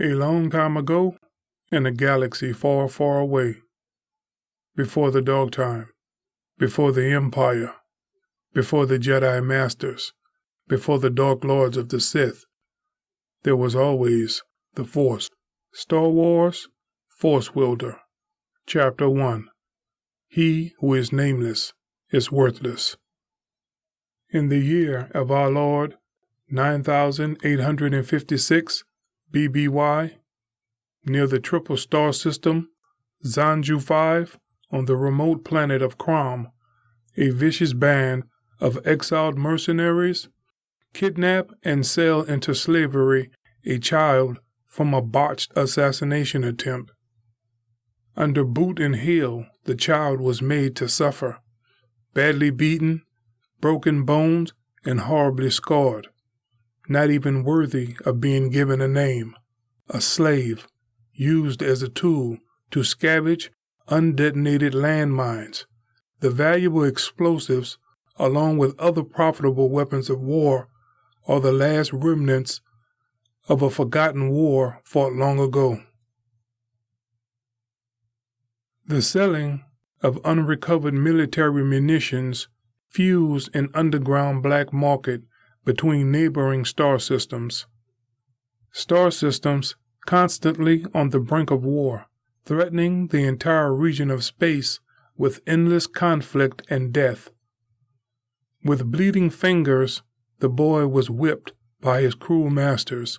A long time ago, in a galaxy far, far away, before the Dark Time, before the Empire, before the Jedi Masters, before the Dark Lords of the Sith, there was always the Force. Star Wars, Force Wielder Chapter 1. He who is nameless is worthless. In the year of our Lord, 9856 BBY, near the triple star system, Zanju 5, on the remote planet of Crom, a vicious band of exiled mercenaries kidnap and sell into slavery a child from a botched assassination attempt. Under boot and heel, the child was made to suffer, badly beaten, broken bones, and horribly scarred, not even worthy of being given a name, a slave, used as a tool to scavenge undetonated landmines, the valuable explosives, along with other profitable weapons of war, are the last remnants of a forgotten war fought long ago. The selling of unrecovered military munitions fused an underground black market between neighboring star systems. Star systems constantly on the brink of war, threatening the entire region of space with endless conflict and death. With bleeding fingers, the boy was whipped by his cruel masters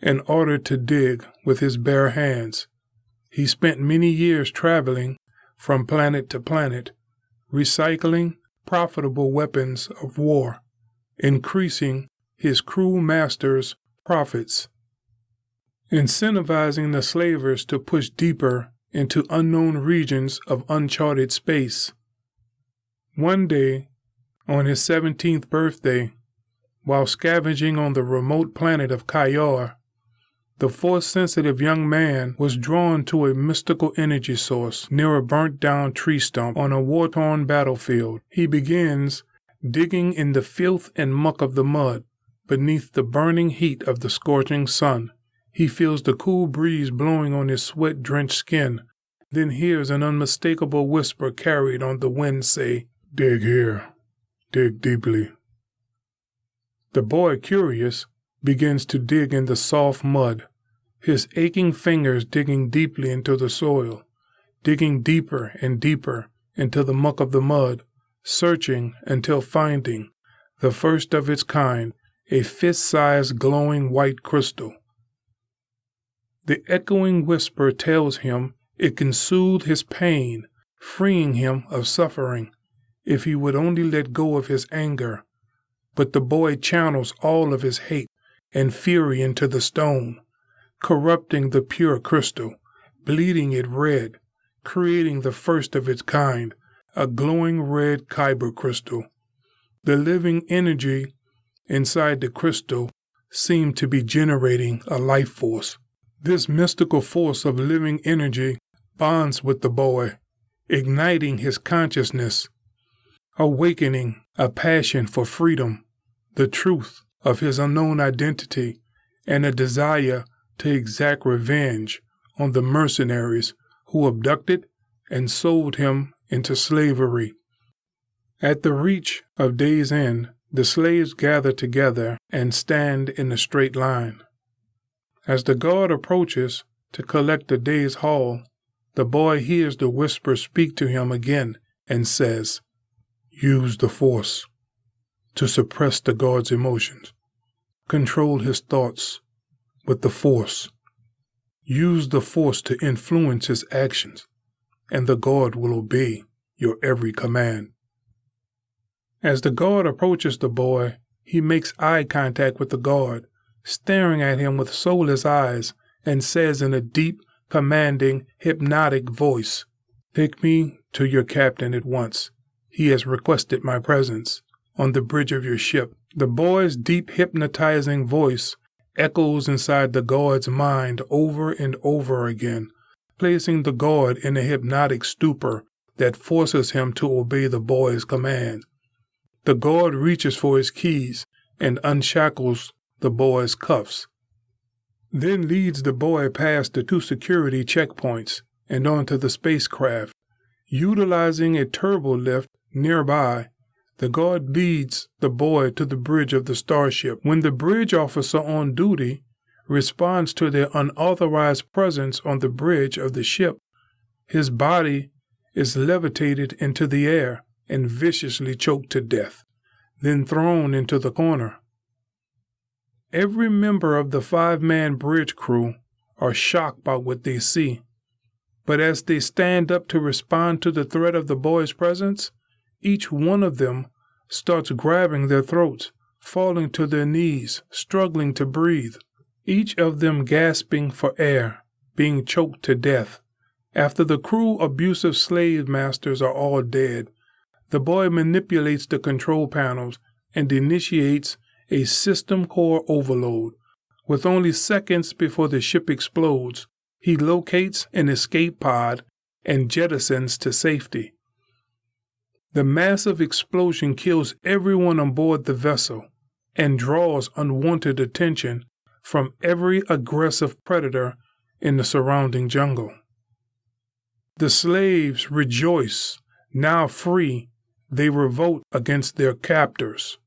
and ordered to dig with his bare hands. He spent many years traveling from planet to planet, recycling profitable weapons of war, increasing his cruel masters' profits, incentivizing the slavers to push deeper into unknown regions of uncharted space. One day, on his 17th birthday, while scavenging on the remote planet of Kayar, the Force-sensitive young man was drawn to a mystical energy source near a burnt-down tree stump on a war-torn battlefield. He begins digging in the filth and muck of the mud beneath the burning heat of the scorching sun. He feels the cool breeze blowing on his sweat-drenched skin, then hears an unmistakable whisper carried on the wind say, "Dig here, dig deeply." The boy, curious, begins to dig in the soft mud, his aching fingers digging deeply into the soil, digging deeper and deeper into the muck of the mud, searching until finding, the first of its kind, a fist-sized glowing white crystal. The echoing whisper tells him it can soothe his pain, freeing him of suffering, if he would only let go of his anger. But the boy channels all of his hate and fury into the stone, corrupting the pure crystal, bleeding it red, creating the first of its kind, a glowing red kyber crystal. The living energy inside the crystal seemed to be generating a life force. This mystical force of living energy bonds with the boy, igniting his consciousness, awakening a passion for freedom, the truth of his unknown identity, and a desire to exact revenge on the mercenaries who abducted and sold him into slavery. At the reach of day's end, the slaves gather together and stand in a straight line. As the guard approaches to collect the day's haul, the boy hears the whisper speak to him again and says, "Use the Force to suppress the guard's emotions. Control his thoughts with the Force. Use the Force to influence his actions, and the guard will obey your every command." As the guard approaches the boy, he makes eye contact with the guard, staring at him with soulless eyes, and says in a deep, commanding, hypnotic voice, "Take me to your captain at once. He has requested my presence on the bridge of your ship." The boy's deep, hypnotizing voice echoes inside the guard's mind over and over again, placing the guard in a hypnotic stupor that forces him to obey the boy's command. The guard reaches for his keys and unshackles the boy's cuffs. then leads the boy past the 2 security checkpoints and onto the spacecraft. Utilizing a turbo lift nearby, the guard leads the boy to the bridge of the starship. When the bridge officer on duty responds to their unauthorized presence on the bridge of the ship, his body is levitated into the air and viciously choked to death, then thrown into the corner. Every member of the 5-man bridge crew are shocked by what they see, but as they stand up to respond to the threat of the boy's presence, each one of them starts grabbing their throats, falling to their knees, struggling to breathe, each of them gasping for air, being choked to death. After the crew abusive slave masters are all dead, the boy manipulates the control panels and initiates a system core overload. With only seconds before the ship explodes, he locates an escape pod and jettisons to safety. The massive explosion kills everyone on board the vessel and draws unwanted attention from every aggressive predator in the surrounding jungle. The slaves rejoice. Now free, they revolt against their captors,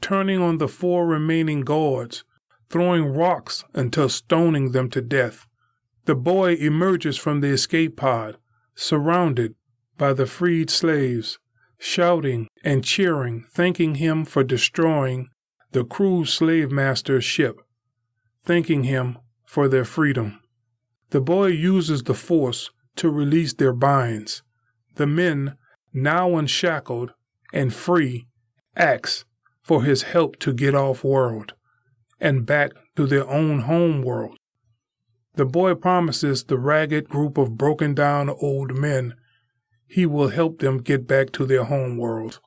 turning on the 4 remaining guards, throwing rocks until stoning them to death. The boy emerges from the escape pod, surrounded by the freed slaves, shouting and cheering, thanking him for destroying the cruel slave master's ship, thanking him for their freedom. The boy uses the Force to release their binds. The men, now unshackled and free, ask for his help to get off-world and back to their own home world. The boy promises the ragged group of broken-down old men he will help them get back to their home world.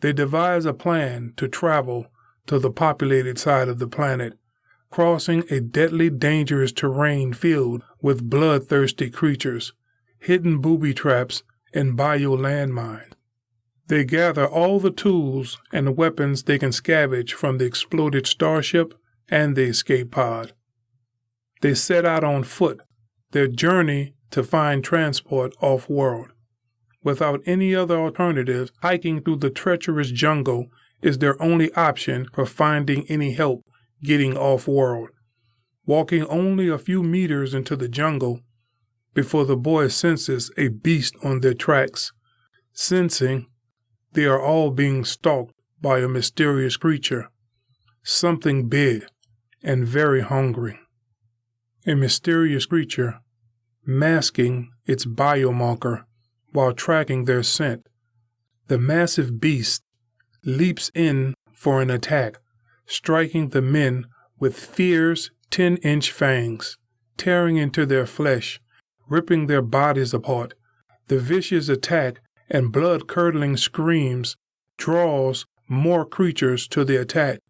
They devise a plan to travel to the populated side of the planet, crossing a deadly dangerous terrain filled with bloodthirsty creatures, hidden booby traps, and bio landmines. They gather all the tools and weapons they can scavenge from the exploded starship and the escape pod. They set out on foot, their journey to find transport off-world. Without any other alternative, hiking through the treacherous jungle is their only option for finding any help getting off-world. Walking only a few meters into the jungle before the boy senses a beast on their tracks, sensing they are all being stalked by a mysterious creature, something big and very hungry. A mysterious creature masking its biomarker while tracking their scent. The massive beast leaps in for an attack, striking the men with fierce 10-inch fangs, tearing into their flesh, ripping their bodies apart. The vicious attack and blood-curdling screams draws more creatures to the attack.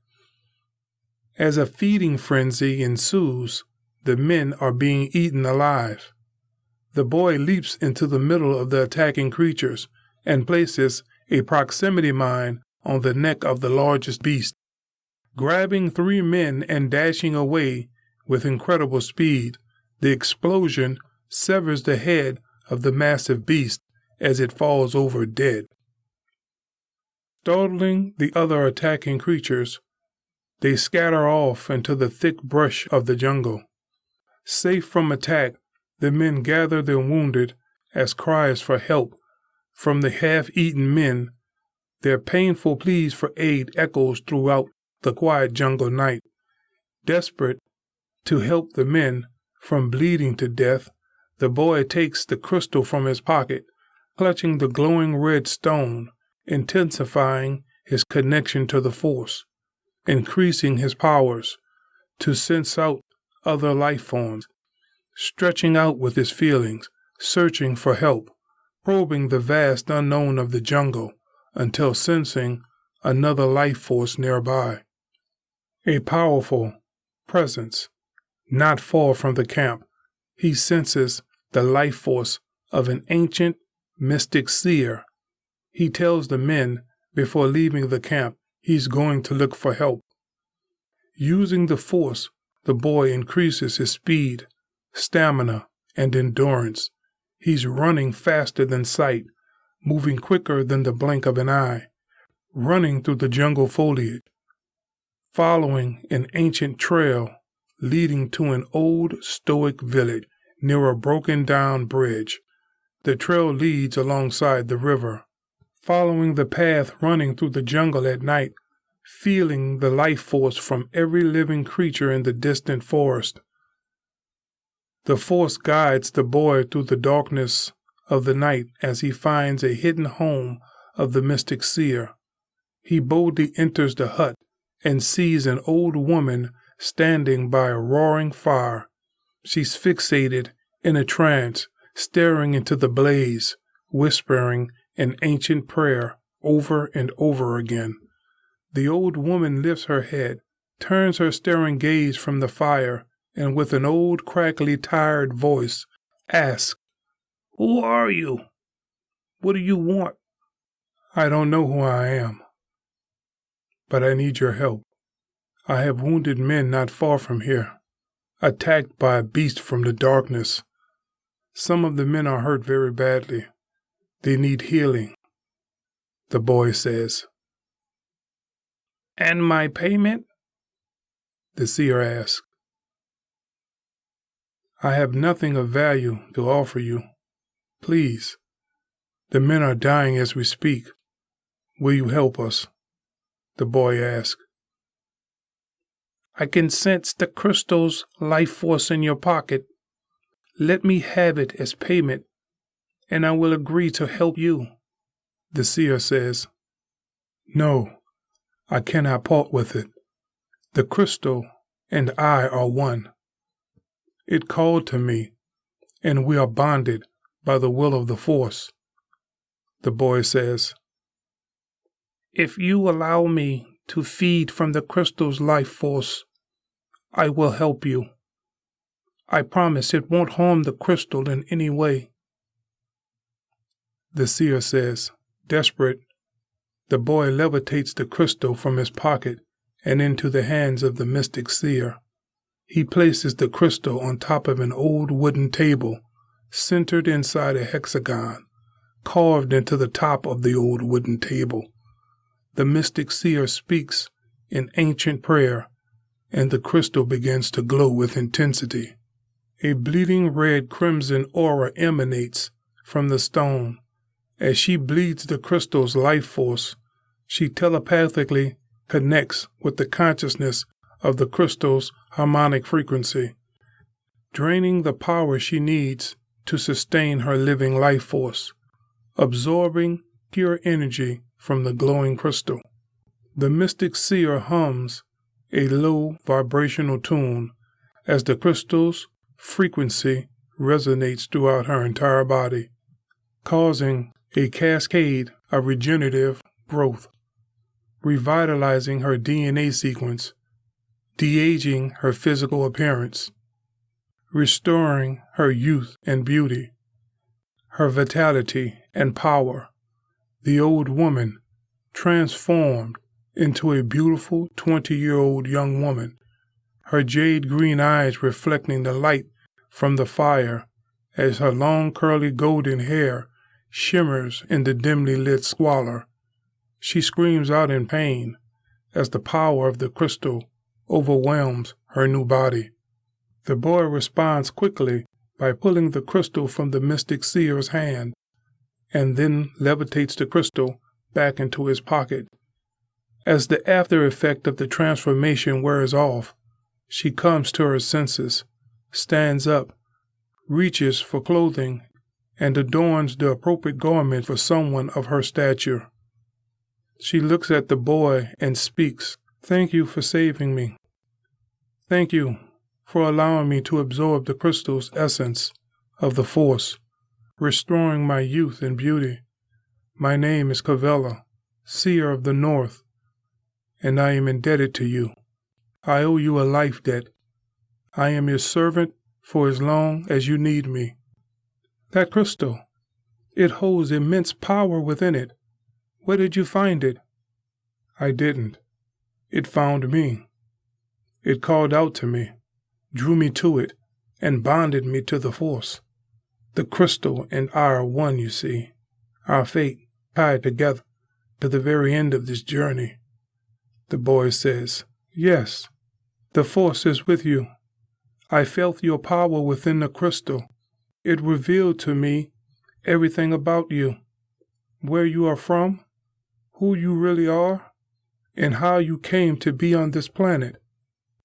As a feeding frenzy ensues, the men are being eaten alive. The boy leaps into the middle of the attacking creatures and places a proximity mine on the neck of the largest beast. Grabbing 3 men and dashing away with incredible speed, the explosion severs the head of the massive beast as it falls over dead. Startling the other attacking creatures, they scatter off into the thick brush of the jungle. Safe from attack, the men gather their wounded as cries for help from the half-eaten men. Their painful pleas for aid echoes throughout the quiet jungle night. Desperate to help the men from bleeding to death, the boy takes the crystal from his pocket, clutching the glowing red stone, intensifying his connection to the Force, increasing his powers to sense out other life forms, stretching out with his feelings, searching for help, probing the vast unknown of the jungle until sensing another life force nearby. A powerful presence not far from the camp. He senses the life force of an ancient mystic seer. He tells the men before leaving the camp he's going to look for help. Using the Force the boy increases his speed, stamina, and endurance. He's running faster than sight, moving quicker than the blink of an eye, running through the jungle foliage, following an ancient trail leading to an old stoic village near a broken-down bridge. The trail leads alongside the river, following the path running through the jungle at night, feeling the life force from every living creature in the distant forest. The force guides the boy through the darkness of the night as he finds a hidden home of the mystic seer. He boldly enters the hut and sees an old woman standing by a roaring fire. She's fixated in a trance, staring into the blaze, whispering an ancient prayer over and over again. The old woman lifts her head, turns her staring gaze from the fire, and with an old, crackly, tired voice, asks, "Who are you? What do you want?" "I don't know who I am, but I need your help. I have wounded men not far from here, attacked by a beast from the darkness. Some of the men are hurt very badly. They need healing," the boy says. "And my payment?" the seer asks. "I have nothing of value to offer you. Please, the men are dying as we speak. Will you help us?" the boy asks. "I can sense the crystal's life force in your pocket. Let me have it as payment, and I will agree to help you," the seer says. "No, I cannot part with it. The crystal and I are one. It called to me, and we are bonded by the will of the Force," the boy says. "If you allow me to feed from the crystal's life force, I will help you. I promise it won't harm the crystal in any way," the seer says. Desperate, the boy levitates the crystal from his pocket and into the hands of the mystic seer. He places the crystal on top of an old wooden table, centered inside a hexagon, carved into the top of the old wooden table. The mystic seer speaks an ancient prayer, and the crystal begins to glow with intensity. A bleeding red-crimson aura emanates from the stone. As she bleeds the crystal's life force, she telepathically connects with the consciousness of the crystal's harmonic frequency, draining the power she needs to sustain her living life force, absorbing pure energy from the glowing crystal. The mystic seer hums a low vibrational tune as the crystal's frequency resonates throughout her entire body, causing a cascade of regenerative growth, revitalizing her DNA sequence, de-aging her physical appearance, restoring her youth and beauty, her vitality and power. The old woman transformed into a beautiful 20-year-old young woman, her jade green eyes reflecting the light from the fire as her long curly golden hair shimmers in the dimly lit squalor. She screams out in pain as the power of the crystal overwhelms her new body. The boy responds quickly by pulling the crystal from the mystic seer's hand, and then levitates the crystal back into his pocket. As the after effect of the transformation wears off, she comes to her senses, stands up, reaches for clothing, and adorns the appropriate garment for someone of her stature. She looks at the boy and speaks, "Thank you for saving me. Thank you for allowing me to absorb the crystal's essence of the Force, restoring my youth and beauty. My name is Cavella, Seer of the North, and I am indebted to you. I owe you a life debt. I am your servant for as long as you need me." "That crystal, it holds immense power within it. Where did you find it?" "I didn't. It found me. It called out to me. drew me to it and bonded me to the Force. The crystal and I are one, you see, our fate tied together to the very end of this journey. The boy says, yes, the Force is with you. I felt your power within the crystal. It revealed to me everything about you, where you are from, who you really are, and how you came to be on this planet.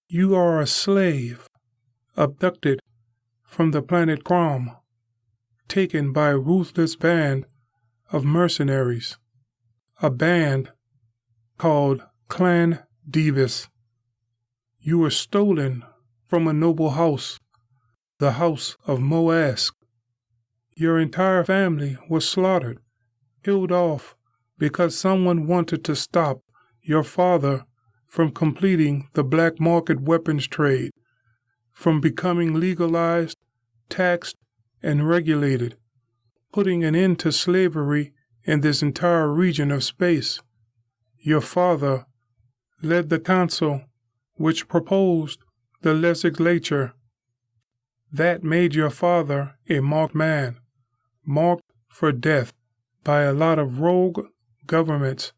You are a slave, abducted from the planet Crom, taken by a ruthless band of mercenaries, a band called Clan Divis. You were stolen from a noble house, the house of Moask. Your entire family was slaughtered, killed off because someone wanted to stop your father from completing the black market weapons trade, from becoming legalized, taxed, and regulated, putting an end to slavery in this entire region of space. Your father led the council which proposed the legislature. That made your father a marked man, marked for death by a lot of rogue governments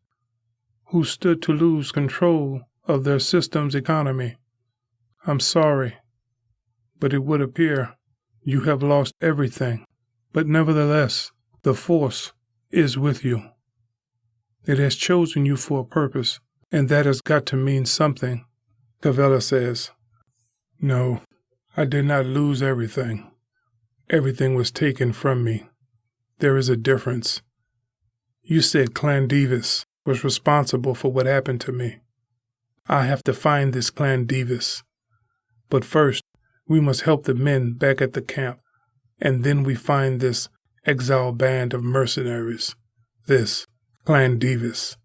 who stood to lose control of their system's economy. I'm sorry, but it would appear you have lost everything. But nevertheless, the Force is with you. It has chosen you for a purpose, and that has got to mean something. Cavella says, no, I did not lose everything. Everything was taken from me. There is a difference. You said Clan Divis was responsible for what happened to me. I have to find this Clan Divis. But first, we must help the men back at the camp, and then we find this exiled band of mercenaries, this Clan Divis.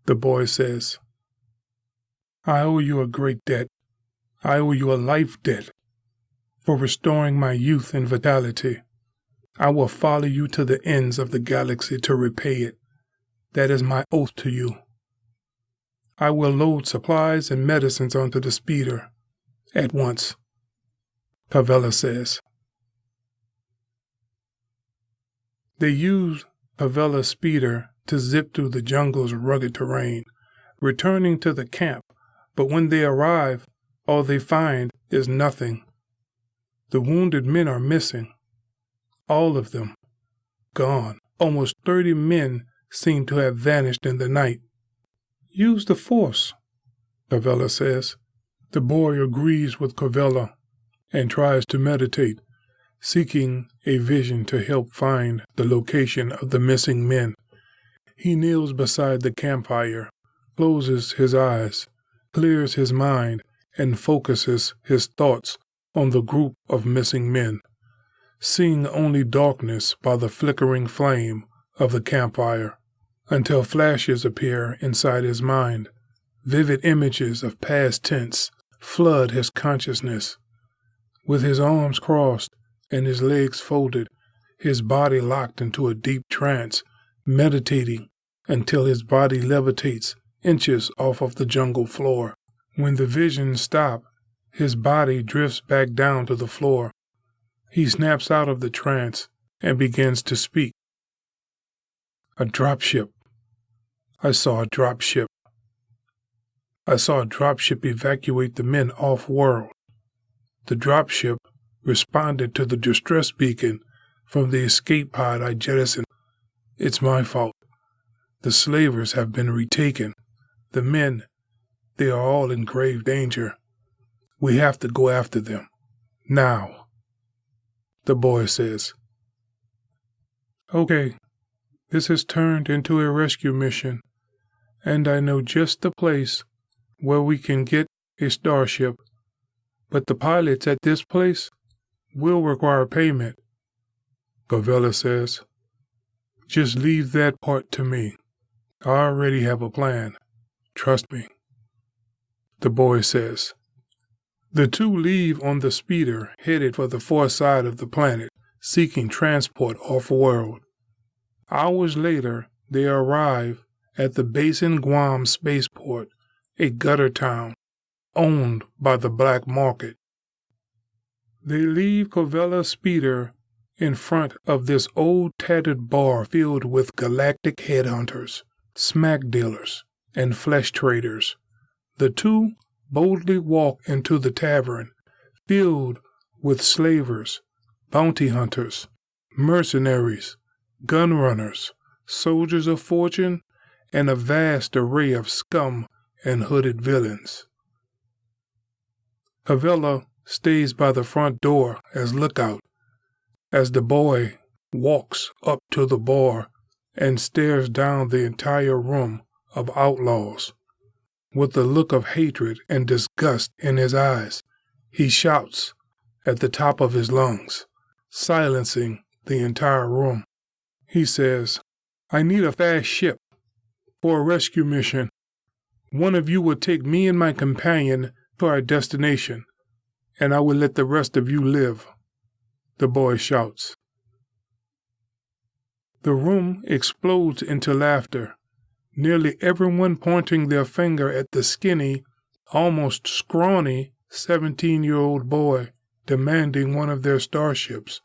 The boy says, I owe you a great debt. I owe you a life debt for restoring my youth and vitality. I will follow you to the ends of the galaxy to repay it. That is my oath to you. I will load supplies and medicines onto the speeder at once. Cavella says. They use Cavella's speeder to zip through the jungle's rugged terrain, returning to the camp, but when they arrive, all they find is nothing. The wounded men are missing. All of them. Gone. Almost 30 men seem to have vanished in the night. Use the Force, Cavella says. The boy agrees with Cavella and tries to meditate, seeking a vision to help find the location of the missing men. He kneels beside the campfire, closes his eyes, clears his mind, and focuses his thoughts on the group of missing men, seeing only darkness by the flickering flame of the campfire, until flashes appear inside his mind. Vivid images of past tense flood his consciousness. With his arms crossed and his legs folded, his body locked into a deep trance, meditating until his body levitates inches off of the jungle floor. When the visions stop, his body drifts back down to the floor. He snaps out of the trance and begins to speak. A dropship. I saw a dropship. I saw a dropship evacuate the men off-world. The dropship responded to the distress beacon from the escape pod I jettisoned. It's my fault. The slavers have been retaken. The men, they are all in grave danger. We have to go after them. Now. The boy says. Okay, this has turned into a rescue mission, and I know just the place where we can get a starship, but the pilots at this place will require payment. Cavella says. Just leave that part to me. I already have a plan. Trust me. The boy says. The two leave on the speeder, headed for the far side of the planet, seeking transport off-world. Hours later, they arrive at the Basin Guam spaceport, a gutter town owned by the black market. They leave Covella's speeder in front of this old tattered bar filled with galactic headhunters, smack dealers, and flesh traders. The two boldly walk into the tavern, filled with slavers, bounty hunters, mercenaries, gun runners, soldiers of fortune, and a vast array of scum and hooded villains. Covella stays by the front door as lookout, as the boy walks up to the bar and stares down the entire room of outlaws. With a look of hatred and disgust in his eyes, he shouts at the top of his lungs, silencing the entire room. He says, "I need a fast ship for a rescue mission. One of you will take me and my companion to our destination, and I will let the rest of you live," the boy shouts. The room explodes into laughter, nearly everyone pointing their finger at the skinny, almost scrawny 17-year-old boy demanding one of their starships,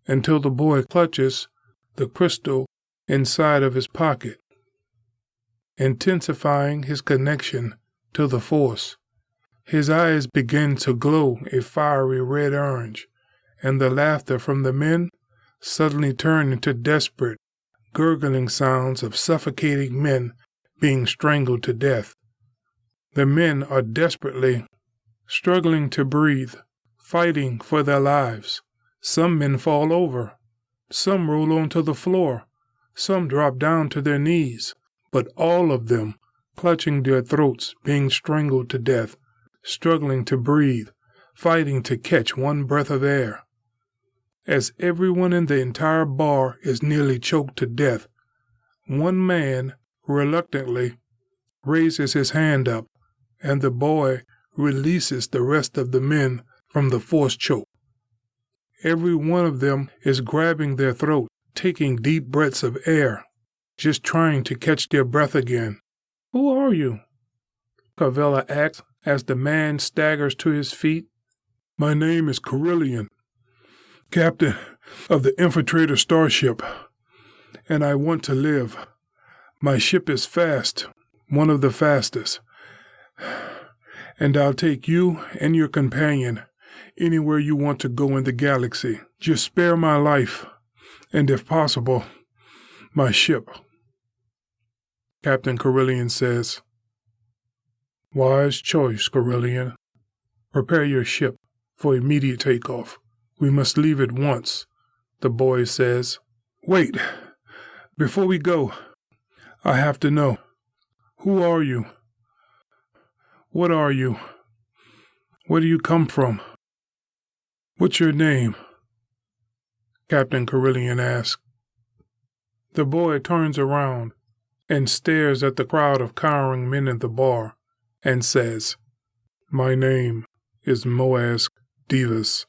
until the boy clutches the crystal inside of his pocket, intensifying his connection to the Force. His eyes begin to glow a fiery red-orange, and the laughter from the men suddenly turn into desperate, gurgling sounds of suffocating men being strangled to death. The men are desperately struggling to breathe, fighting for their lives. Some men fall over. Some roll onto the floor. Some drop down to their knees. But all of them clutching their throats, being strangled to death, struggling to breathe, fighting to catch one breath of air. As everyone in the entire bar is nearly choked to death, one man reluctantly raises his hand up, and the boy releases the rest of the men from the force choke. Every one of them is grabbing their throat, taking deep breaths of air, just trying to catch their breath again. "Who are you?" Covella asks as the man staggers to his feet. "My name is Carillion, captain of the infiltrator starship, and I want to live. My ship is fast, one of the fastest, and I'll take you and your companion anywhere you want to go in the galaxy. Just spare my life, and if possible, my ship." Captain Carillion says, "Wise choice, Carillion. Prepare your ship for immediate takeoff. We must leave at once," the boy says. "Wait, before we go, I have to know, who are you? What are you? Where do you come from? What's your name?" Captain Carillion asks. The boy turns around and stares at the crowd of cowering men in the bar and says, "My name is Moaz Divas."